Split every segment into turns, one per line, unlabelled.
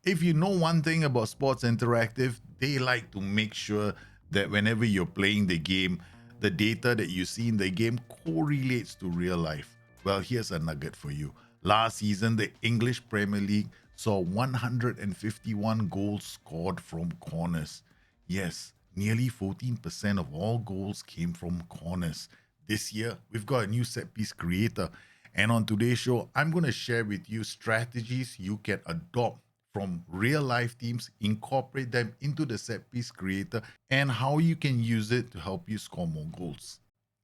If you know one thing about Sports Interactive, they like to make sure that whenever you're playing the game, the data that you see in the game correlates to real life. Well, here's a nugget for you. Last season, the English Premier League saw 151 goals scored from corners. Yes, nearly 14% of all goals came from corners. This year, we've got a new set piece creator. And on today's show, I'm going to share with you strategies you can adopt from real life teams, incorporate them into the set piece creator, and how you can use it to help you score more goals.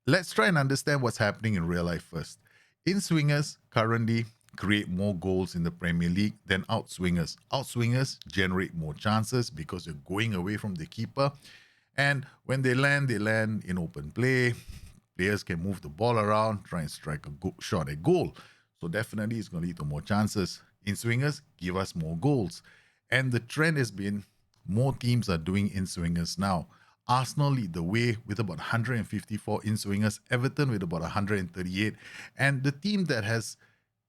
Let's try and understand what's happening in real life first. In-swingers currently create more goals in the Premier League than outswingers. Outswingers generate more chances because you're going away from the keeper. And when they land in open play. Players can move the ball around, try and strike a shot at goal. So definitely it's going to lead to more chances. In-swingers give us more goals. And the trend has been more teams are doing in-swingers now. Arsenal lead the way with about 154 in-swingers, Everton with about 138. And the team that has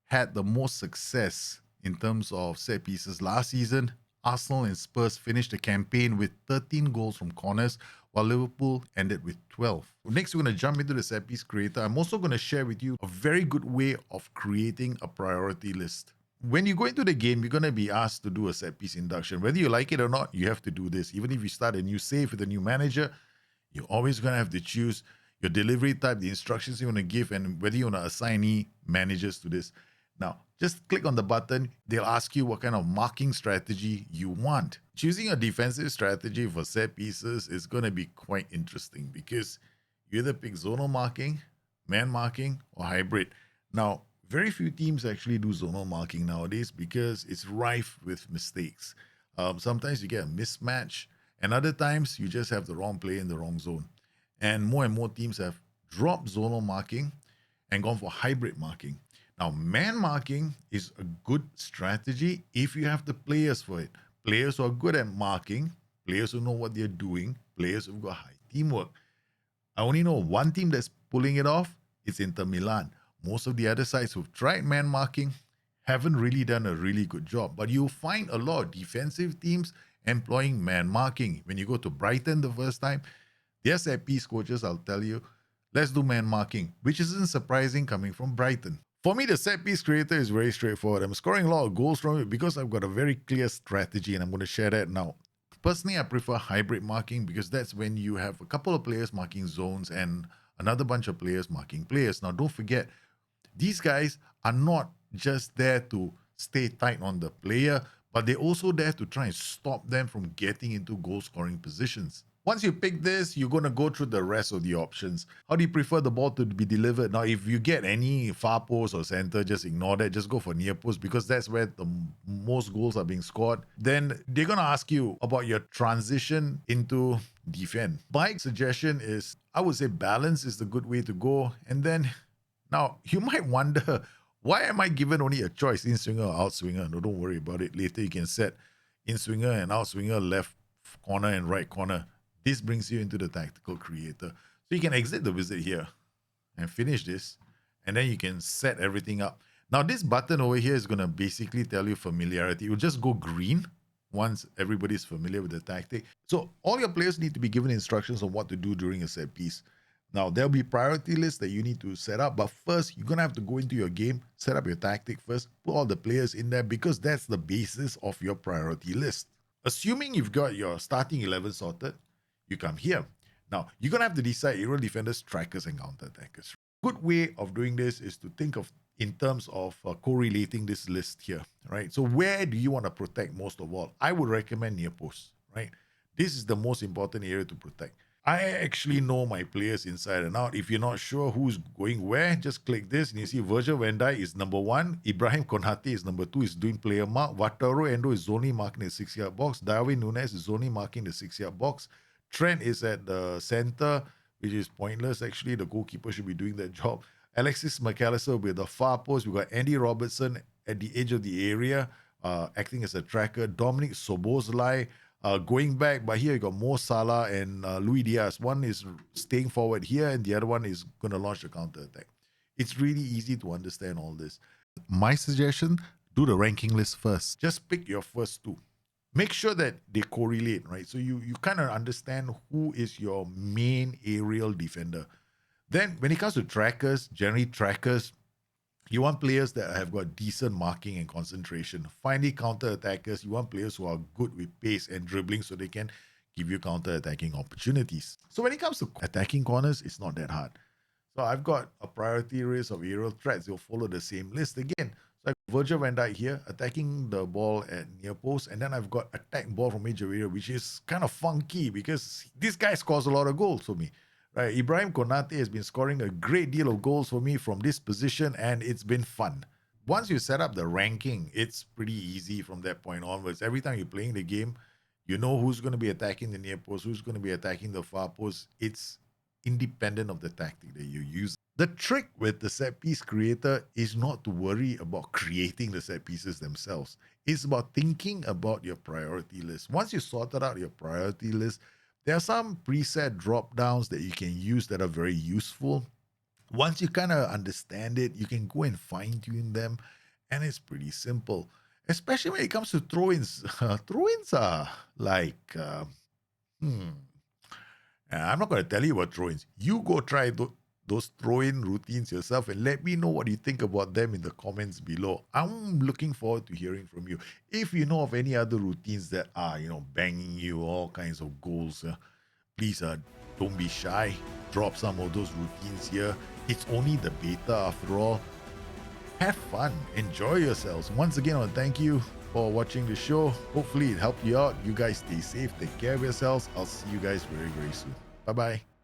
had the most success in terms of set pieces last season, Arsenal and Spurs finished the campaign with 13 goals from corners, while Liverpool ended with 12. Next, we're going to jump into the set piece creator. I'm also going to share with you a very good way of creating a priority list. When you go into the game, you're going to be asked to do a set piece induction. Whether you like it or not, you have to do this. Even if you start a new save with a new manager, you're always going to have to choose your delivery type, the instructions you want to give, and whether you want to assign any managers to this. Now, just click on the button. They'll ask you what kind of marking strategy you want. Choosing a defensive strategy for set pieces is going to be quite interesting because you either pick zonal marking, man marking, or hybrid. Now, very few teams actually do zonal marking nowadays because it's rife with mistakes. Sometimes you get a mismatch, and other times you just have the wrong play in the wrong zone. And more teams have dropped zonal marking and gone for hybrid marking. Now, man marking is a good strategy if you have the players for it. Players who are good at marking, players who know what they're doing, players who've got high teamwork. I only know one team that's pulling it off. It's Inter Milan. Most of the other sides who've tried man marking haven't really done a really good job. But you'll find a lot of defensive teams employing man marking. When you go to Brighton the first time, their set piece coaches, I'll tell you, let's do man marking, which isn't surprising coming from Brighton. For me, the set piece creator is very straightforward. I'm scoring a lot of goals from it because I've got a very clear strategy, and I'm going to share that now. Personally, I prefer hybrid marking because that's when you have a couple of players marking zones and another bunch of players marking players. Now, don't forget, these guys are not just there to stay tight on the player, but they're also there to try and stop them from getting into goal-scoring positions. Once you pick this, you're going to go through the rest of the options. How do you prefer the ball to be delivered? Now, if you get any far post or center, just ignore that. Just go for near post because that's where the most goals are being scored. Then they're going to ask you about your transition into defend. My suggestion is, I would say balance is the good way to go. And then, now, you might wonder, why am I given only a choice, in-swinger or out-swinger? No, don't worry about it. Later, you can set in-swinger and out-swinger, left corner and right corner. This brings you into the tactical creator. So you can exit the visit here and finish this. And then you can set everything up. Now, this button over here is going to basically tell you familiarity. It will just go green once everybody's familiar with the tactic. So all your players need to be given instructions on what to do during a set piece. Now, there'll be priority lists that you need to set up. But first, you're going to have to go into your game, set up your tactic first, put all the players in there because that's the basis of your priority list. Assuming you've got your starting 11 sorted, you come here. Now, you're going to have to decide aerial defenders, strikers, and counterattackers. Good way of doing this is to think of in terms of correlating this list here, right? So where do you want to protect most of all? I would recommend near post, right? This is the most important area to protect. I actually know my players inside and out. If you're not sure who's going where, just click this and you see Virgil van Dijk is number 1. Ibrahim Konate is number 2, is doing player mark. Wataru Endo is only marking the 6-yard box. Darwin Núñez is only marking the 6-yard box. Trent is at the center, which is pointless. Actually, the goalkeeper should be doing that job. Alexis McAllister with the far post. We've got Andy Robertson at the edge of the area, acting as a tracker. Dominic Szoboszlai going back, but here you got Mo Salah and Luis Diaz. One is staying forward here, and the other one is going to launch a counter attack. It's really easy to understand all this. My suggestion, do the ranking list first. Just pick your first two. Make sure that they correlate, right? So you kind of understand who is your main aerial defender. Then when it comes to trackers, generally trackers, you want players that have got decent marking and concentration. Finally, counter-attackers, you want players who are good with pace and dribbling so they can give you counter-attacking opportunities. So when it comes to attacking corners, it's not that hard. So I've got a priority list of aerial threats. They'll follow the same list again. So I've got Virgil van Dijk here, attacking the ball at near post. And then I've got attack ball from major area, which is kind of funky because this guy scores a lot of goals for me. Right, Ibrahim Konate has been scoring a great deal of goals for me from this position, and it's been fun. Once you set up the ranking, it's pretty easy from that point onwards. Every time you're playing the game, you know who's going to be attacking the near post, who's going to be attacking the far post. It's independent of the tactic that you use. The trick with the set piece creator is not to worry about creating the set pieces themselves. It's about thinking about your priority list. Once you sorted out your priority list, there are some preset drop downs that you can use that are very useful. Once you kind of understand it, you can go and fine tune them, and it's pretty simple. Especially when it comes to throw-ins. Throw-ins are like, I'm not going to tell you about throw-ins. You go try those throw-in routines yourself and let me know what you think about them in the comments below. I'm looking forward to hearing from you. If you know of any other routines that are, banging you all kinds of goals, please don't be shy. Drop some of those routines here. It's only the beta after all. Have fun. Enjoy yourselves. Once again, I want to thank you for watching the show. Hopefully it helped you out. You guys stay safe. Take care of yourselves. I'll see you guys very, very soon. Bye-bye.